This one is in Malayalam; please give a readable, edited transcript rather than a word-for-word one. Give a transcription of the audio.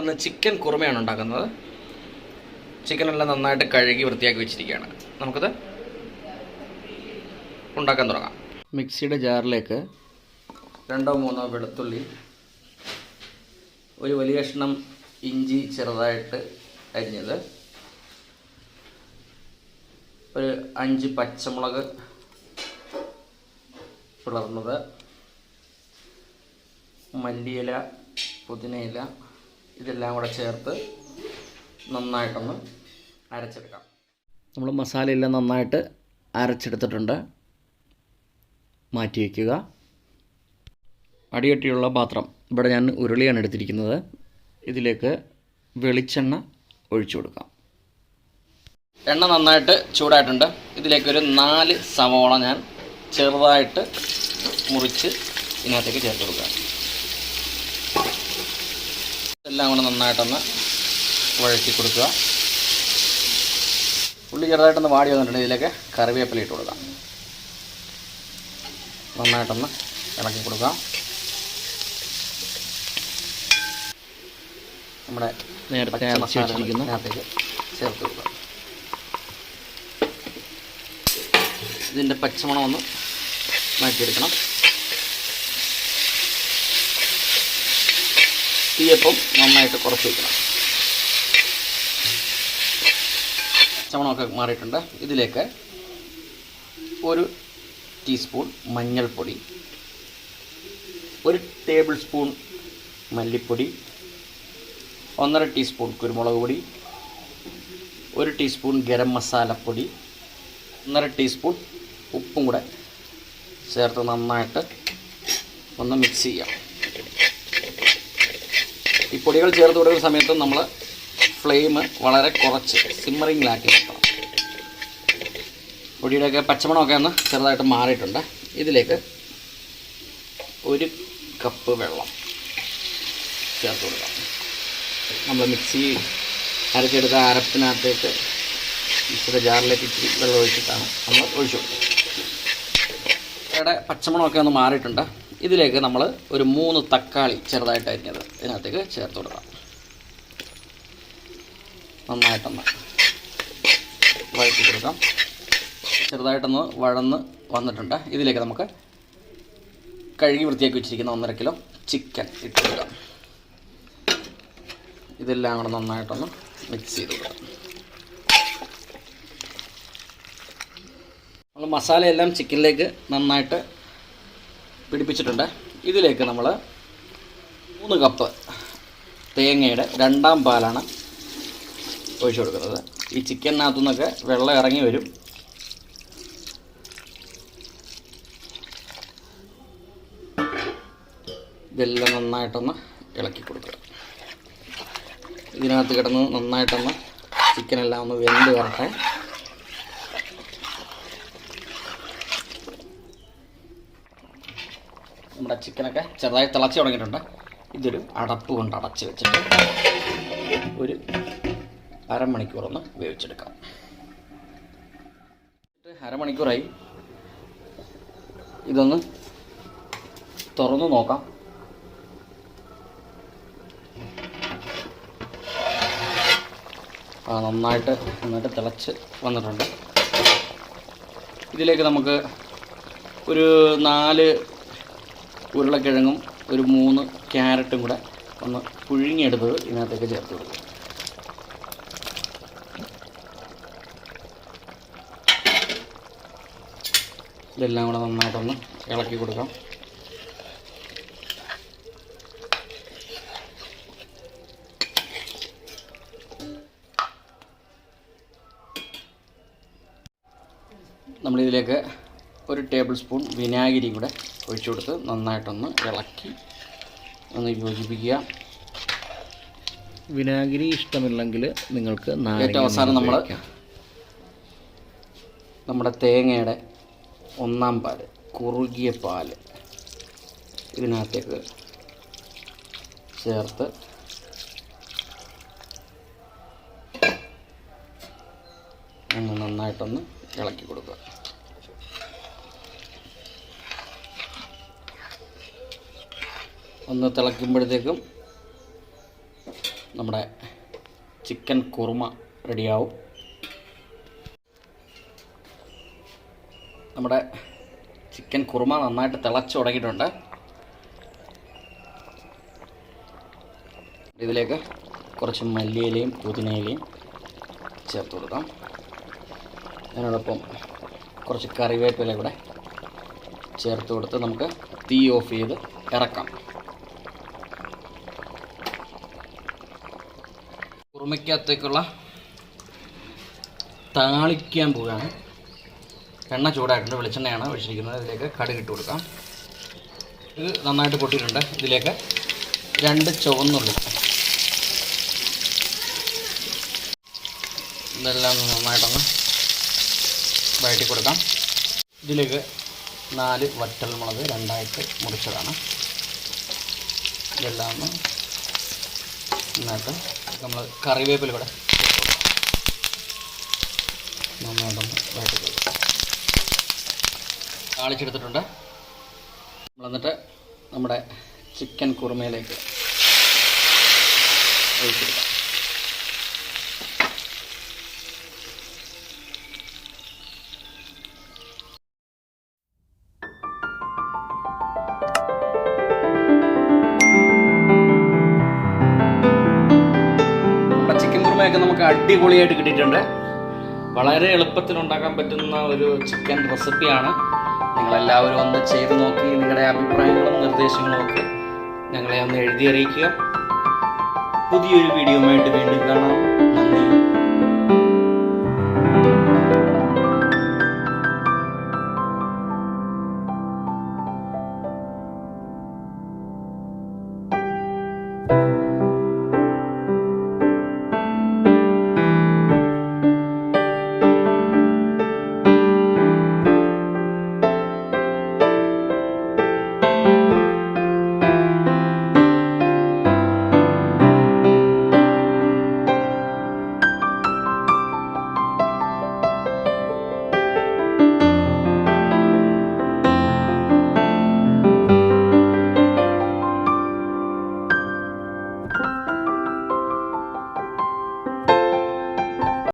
നമ്മളിന്ന് ചിക്കൻ കുറുമയാണ് ഉണ്ടാക്കുന്നത്. ചിക്കനെല്ലാം നന്നായിട്ട് കഴുകി വൃത്തിയാക്കി വെച്ചിരിക്കുകയാണ്. നമുക്കത് ഉണ്ടാക്കാൻ തുടങ്ങാം. മിക്സിയുടെ ജാറിലേക്ക് 2-3 വെളുത്തുള്ളി, ഒരു വലിയ കഷ്ണം ഇഞ്ചി ചെറുതായിട്ട് അരിഞ്ഞത്, ഒരു 5 പച്ചമുളക് പിളർന്നത്, മല്ലിയില, പുതിനയില, ഇതെല്ലാം കൂടെ ചേർത്ത് നന്നായിട്ടൊന്ന് അരച്ചെടുക്കാം. നമ്മൾ മസാലയെല്ലാം നന്നായിട്ട് അരച്ചെടുത്തിട്ടുണ്ട്. മാറ്റി വയ്ക്കുക. അടികട്ടിയുള്ള പാത്രം, ഇവിടെ ഞാൻ ഉരുളിയാണ് എടുത്തിരിക്കുന്നത്. ഇതിലേക്ക് വെളിച്ചെണ്ണ ഒഴിച്ചു കൊടുക്കാം. എണ്ണ നന്നായിട്ട് ചൂടായിട്ടുണ്ട്. ഇതിലേക്കൊരു 4 സവോള ഞാൻ ചെറുതായിട്ട് മുറിച്ച് ഇതിനകത്തേക്ക് ചേർത്ത് കൊടുക്കുക. എല്ലാം കൂടെ നന്നായിട്ടൊന്ന് വഴറ്റി കൊടുക്കുക. ഉള്ളി ചെറുതായിട്ടൊന്ന് വാടി വന്നിട്ടുണ്ട്. ഇതിലേക്ക് കറിവേപ്പില ഇട്ട് കൊടുക്കാം. നന്നായിട്ടൊന്ന് ഇളക്കി കൊടുക്കാം. നമ്മുടെ നേരത്തെ മസാലയ്ക്കകത്തേക്ക് ചേർത്ത് കൊടുക്കുക. ഇതിൻ്റെ പച്ചമണം ഒന്ന് മാറ്റിയെടുക്കണം. തീയപ്പം നന്നായിട്ട് കുറച്ച് വയ്ക്കണം. പച്ചമണമൊക്കെ മാറിയിട്ടുണ്ട്. ഇതിലേക്ക് 1 ടീസ്പൂൺ മഞ്ഞൾപ്പൊടി, 1 ടേബിൾ സ്പൂൺ മല്ലിപ്പൊടി, 1.5 ടീസ്പൂൺ കുരുമുളക് പൊടി, 1 ടീസ്പൂൺ ഗരം മസാലപ്പൊടി, 1.5 ടീസ്പൂൺ ഉപ്പും കൂടെ ചേർത്ത് നന്നായിട്ട് ഒന്ന് മിക്സ് ചെയ്യാം. ഈ പൊടികൾ ചേർത്ത് കൊടുക്കുന്ന സമയത്ത് നമ്മൾ ഫ്ലെയിം വളരെ കുറച്ച് സിമ്മറിങ്ങിലാക്കി വെക്കണം. പൊടിയുടെയൊക്കെ പച്ചമണമൊക്കെ ഒന്ന് ചെറുതായിട്ട് മാറിയിട്ടുണ്ട്. ഇതിലേക്ക് 1 കപ്പ് വെള്ളം ചേർത്ത് കൊടുക്കാം. നമ്മൾ മിക്സി അരച്ചെടുത്ത അരപ്പിനകത്തേക്ക് മിക്സിയുടെ ജാറിലേക്ക് ഇച്ചിരി വെള്ളം ഒഴിച്ചിട്ടാണ് നമ്മൾ ഒഴിച്ചു കൊടുക്കുന്നത്. ഇവിടെ പച്ചമണമൊക്കെ ഒന്ന് മാറിയിട്ടുണ്ട്. ഇതിലേക്ക് നമ്മൾ ഒരു 3 തക്കാളി ചെറുതായിട്ട് അരിഞ്ഞത് ഇതിനകത്തേക്ക് ചേർത്ത് കൊടുക്കാം. നന്നായിട്ടൊന്ന് വഴറ്റി കൊടുക്കാം. ചെറുതായിട്ടൊന്ന് വഴന്ന് വന്നിട്ടുണ്ട്. ഇതിലേക്ക് നമുക്ക് കഴുകി വൃത്തിയാക്കി വെച്ചിരിക്കുന്ന 1.5 കിലോ ചിക്കൻ ഇട്ട് കൊടുക്കാം. ഇതെല്ലാം കൂടെ നന്നായിട്ടൊന്ന് മിക്സ് ചെയ്ത് കൊടുക്കാം. നമ്മൾ മസാലയെല്ലാം ചിക്കനിലേക്ക് നന്നായിട്ട് പിടിപ്പിച്ചിട്ടുണ്ട്. ഇതിലേക്ക് നമ്മൾ 3 കപ്പ് തേങ്ങയുടെ 2ാം പാലാണ് ഒഴിച്ചു കൊടുക്കുന്നത്. ഈ ചിക്കനകത്തു നിന്നൊക്കെ വെള്ളം ഇറങ്ങി വരും. ഇതെല്ലാം നന്നായിട്ടൊന്ന് ഇളക്കി കൊടുക്കുക. ഇതിനകത്ത് കിടന്ന് നന്നായിട്ടൊന്ന് ചിക്കനെല്ലാം ഒന്ന് വെന്ത് വരട്ടെ. നമ്മുടെ ചിക്കനൊക്കെ ചെറുതായി തിളച്ച് തുടങ്ങിയിട്ടുണ്ട്. ഇതൊരു അടപ്പ് കൊണ്ട് അടച്ച് വെച്ചിട്ട് ഒരു അരമണിക്കൂറൊന്ന് വേവിച്ചെടുക്കാം. അരമണിക്കൂറായി. ഇതൊന്ന് തുറന്ന് നോക്കാം. നന്നായിട്ട് തിളച്ച് വന്നിട്ടുണ്ട്. ഇതിലേക്ക് നമുക്ക് ഒരു 4 ഉരുളക്കിഴങ്ങും ഒരു 3 ക്യാരറ്റും കൂടെ ഒന്ന് പുഴുങ്ങിയെടുത്തത് ഇതിനകത്തേക്ക് ചേർത്ത് കൊടുക്കും. ഇതെല്ലാം കൂടെ നന്നായിട്ടൊന്ന് ഇളക്കി കൊടുക്കാം. നമ്മളിതിലേക്ക് 1 ടേബിൾ സ്പൂൺ വിനാഗിരി കൂടെ ഒഴിച്ചു കൊടുത്ത് നന്നായിട്ടൊന്ന് ഇളക്കി ഒന്ന് യോജിപ്പിക്കുക. വിനാഗിരി ഇഷ്ടമില്ലെങ്കിൽ നിങ്ങൾക്ക് ഏറ്റവും അവസാനം നമ്മുടെ തേങ്ങയുടെ 1ാം പാൽ, കുറുകിയ പാൽ ഇതിനകത്തേക്ക് ചേർത്ത് ഒന്ന് നന്നായിട്ടൊന്ന് ഇളക്കി കൊടുക്കുക. ഒന്ന് തിളയ്ക്കുമ്പോഴത്തേക്കും നമ്മുടെ ചിക്കൻ കുറുമ റെഡിയാവും. നമ്മുടെ ചിക്കൻ കുറുമ നന്നായിട്ട് തിളച്ച് തുടങ്ങിയിട്ടുണ്ട്. ഇതിലേക്ക് കുറച്ച് മല്ലിയിലയും പുതിനയിലയും ചേർത്ത് കൊടുക്കാം. അതിനോടൊപ്പം കുറച്ച് കറിവേപ്പില കൂടെ ചേർത്ത് കൊടുത്ത് നമുക്ക് തീ ഓഫ് ചെയ്ത് ഇറക്കാം. കുറുമയ്ക്കകത്തേക്കുള്ള താളിക്കാൻ പോവുകയാണ്. എണ്ണ ചൂടായിട്ടുണ്ട്, വെളിച്ചെണ്ണയാണ് ഒഴിച്ചിരിക്കുന്നത്. ഇതിലേക്ക് കടുക് ഇട്ട് കൊടുക്കാം. ഇത് നന്നായിട്ട് പൊട്ടിയിട്ടുണ്ട്. ഇതിലേക്ക് 2 ചുവന്നുള്ളി, ഇതെല്ലാം നന്നായിട്ടൊന്ന് വഴറ്റി കൊടുക്കാം. ഇതിലേക്ക് 4 വറ്റൽമുളക് 2ആയിട്ട് മുറിച്ചതാണ്. ഇതെല്ലാം ഒന്ന് നന്നായിട്ട് നമ്മൾ കറിവേപ്പില കൂടെ നന്നായിട്ടൊന്ന് വഴറ്റി കൊടുക്കാം. താളിച്ചെടുത്തിട്ടുണ്ട്. നമ്മളെന്നിട്ട് നമ്മുടെ ചിക്കൻ കുറുമയിലേക്ക് ഒഴിച്ചെടുക്കാം. ചിക്കൻ കുറുമയൊക്കെ നമുക്ക് അടിപൊളിയായിട്ട് കിട്ടിയിട്ടുണ്ട്. വളരെ എളുപ്പത്തിൽ ഉണ്ടാക്കാൻ പറ്റുന്ന ഒരു ചിക്കൻ റെസിപ്പിയാണ്. നിങ്ങളെല്ലാവരും ഒന്ന് ചെയ്ത് നോക്കി നിങ്ങളുടെ അഭിപ്രായങ്ങളും നിർദ്ദേശങ്ങളും ഒക്കെ ഞങ്ങളെ ഒന്ന് എഴുതി അറിയിക്കുക. പുതിയൊരു വീഡിയോയുമായിട്ട് വീണ്ടും കാണാം.